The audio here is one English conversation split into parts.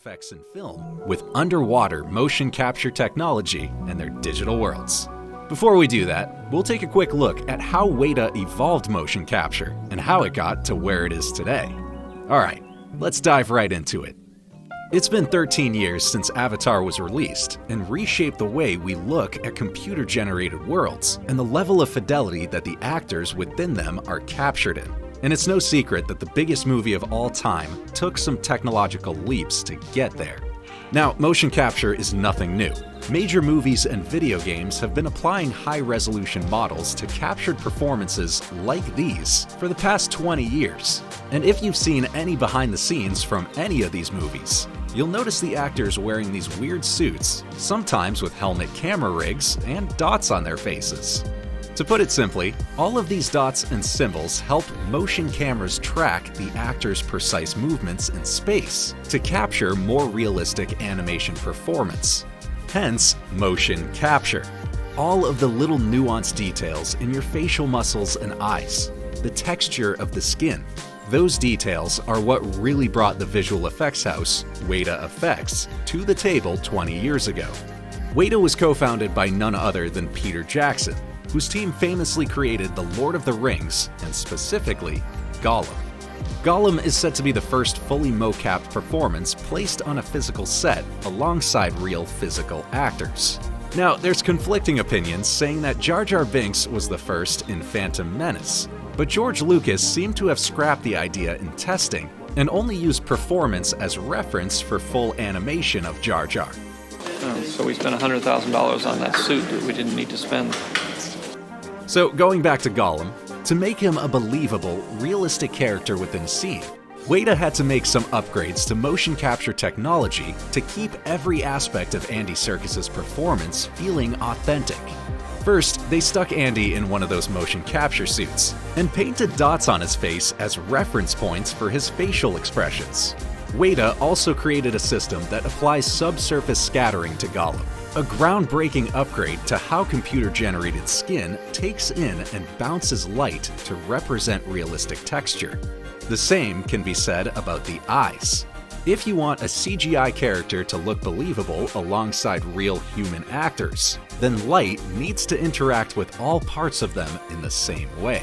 effects in film with underwater motion capture technology and their digital worlds. Before we do that, we'll take a quick look at how Weta evolved motion capture and how it got to where it is today. Alright, let's dive right into it. It's been 13 years since Avatar was released and reshaped the way we look at computer-generated worlds and the level of fidelity that the actors within them are captured in. And it's no secret that the biggest movie of all time took some technological leaps to get there. Now, motion capture is nothing new. Major movies and video games have been applying high-resolution models to captured performances like these for the past 20 years. And if you've seen any behind the scenes from any of these movies, you'll notice the actors wearing these weird suits, sometimes with helmet camera rigs and dots on their faces. To put it simply, all of these dots and symbols help motion cameras track the actors' precise movements in space to capture more realistic animation performance. Hence, motion capture. All of the little nuanced details in your facial muscles and eyes, the texture of the skin, those details are what really brought the visual effects house, Weta Effects, to the table 20 years ago. Weta was co-founded by none other than Peter Jackson, whose team famously created The Lord of the Rings, and specifically, Gollum. Gollum is said to be the first fully mocapped performance placed on a physical set alongside real physical actors. Now, there's conflicting opinions saying that Jar Jar Binks was the first in Phantom Menace, but George Lucas seemed to have scrapped the idea in testing and only used performance as reference for full animation of Jar Jar. So we spent $100,000 on that suit that we didn't need to spend. So going back to Gollum, to make him a believable, realistic character within a scene, Weta had to make some upgrades to motion capture technology to keep every aspect of Andy Serkis's performance feeling authentic. First, they stuck Andy in one of those motion capture suits and painted dots on his face as reference points for his facial expressions. Weta also created a system that applies subsurface scattering to Gollum, a groundbreaking upgrade to how computer-generated skin takes in and bounces light to represent realistic texture. The same can be said about the eyes. If you want a CGI character to look believable alongside real human actors, then light needs to interact with all parts of them in the same way.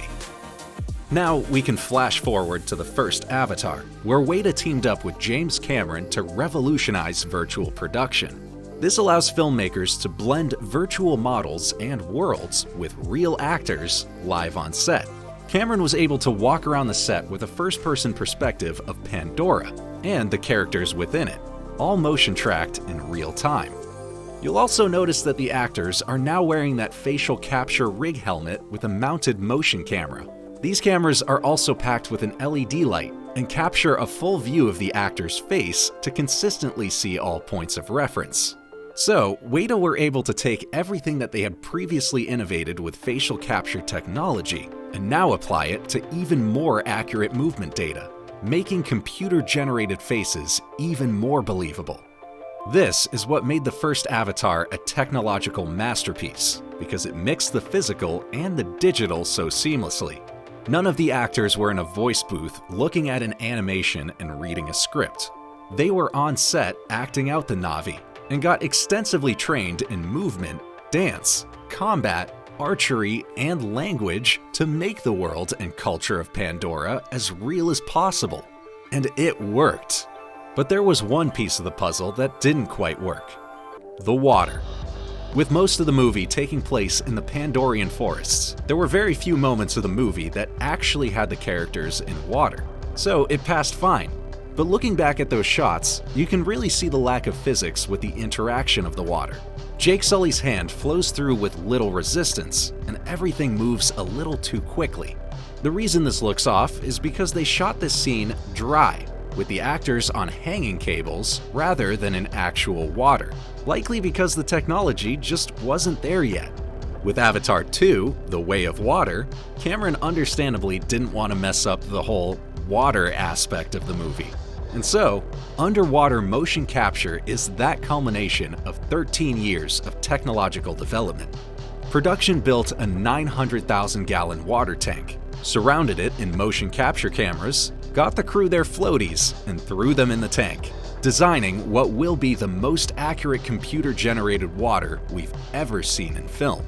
Now we can flash forward to the first Avatar, where Weta teamed up with James Cameron to revolutionize virtual production. This allows filmmakers to blend virtual models and worlds with real actors live on set. Cameron was able to walk around the set with a first-person perspective of Pandora and the characters within it, all motion tracked in real time. You'll also notice that the actors are now wearing that facial capture rig helmet with a mounted motion camera. These cameras are also packed with an LED light and capture a full view of the actor's face to consistently see all points of reference. So, Weta were able to take everything that they had previously innovated with facial capture technology and now apply it to even more accurate movement data, making computer-generated faces even more believable. This is what made the first Avatar a technological masterpiece, because it mixed the physical and the digital so seamlessly. None of the actors were in a voice booth looking at an animation and reading a script. They were on set acting out the Na'vi and got extensively trained in movement, dance, combat, archery, and language to make the world and culture of Pandora as real as possible. And it worked. But there was one piece of the puzzle that didn't quite work: the water. With most of the movie taking place in the Pandorian forests, there were very few moments of the movie that actually had the characters in water, so it passed fine. But looking back at those shots, you can really see the lack of physics with the interaction of the water. Jake Sully's hand flows through with little resistance, and everything moves a little too quickly. The reason this looks off is because they shot this scene dry, with the actors on hanging cables rather than in actual water, likely because the technology just wasn't there yet. With Avatar 2, The Way of Water, Cameron understandably didn't want to mess up the whole water aspect of the movie. And so, underwater motion capture is that culmination of 13 years of technological development. Production built a 900,000-gallon water tank, surrounded it in motion capture cameras, got the crew their floaties, and threw them in the tank. designing what will be the most accurate computer-generated water we've ever seen in film.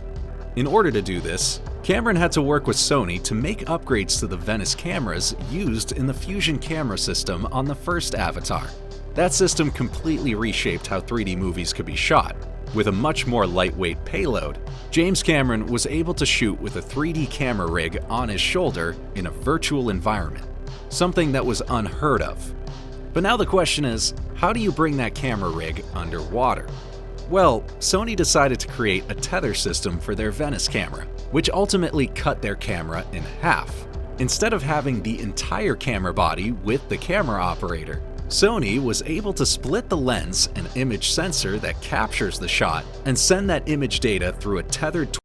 In order to do this, Cameron had to work with Sony to make upgrades to the Venice cameras used in the Fusion camera system on the first Avatar. That system completely reshaped how 3D movies could be shot. With a much more lightweight payload, James Cameron was able to shoot with a 3D camera rig on his shoulder in a virtual environment, something that was unheard of. But now the question is, how do you bring that camera rig underwater? Well, Sony decided to create a tether system for their Venice camera, which ultimately cut their camera in half. Instead of having the entire camera body with the camera operator, Sony was able to split the lens and image sensor that captures the shot and send that image data through a tethered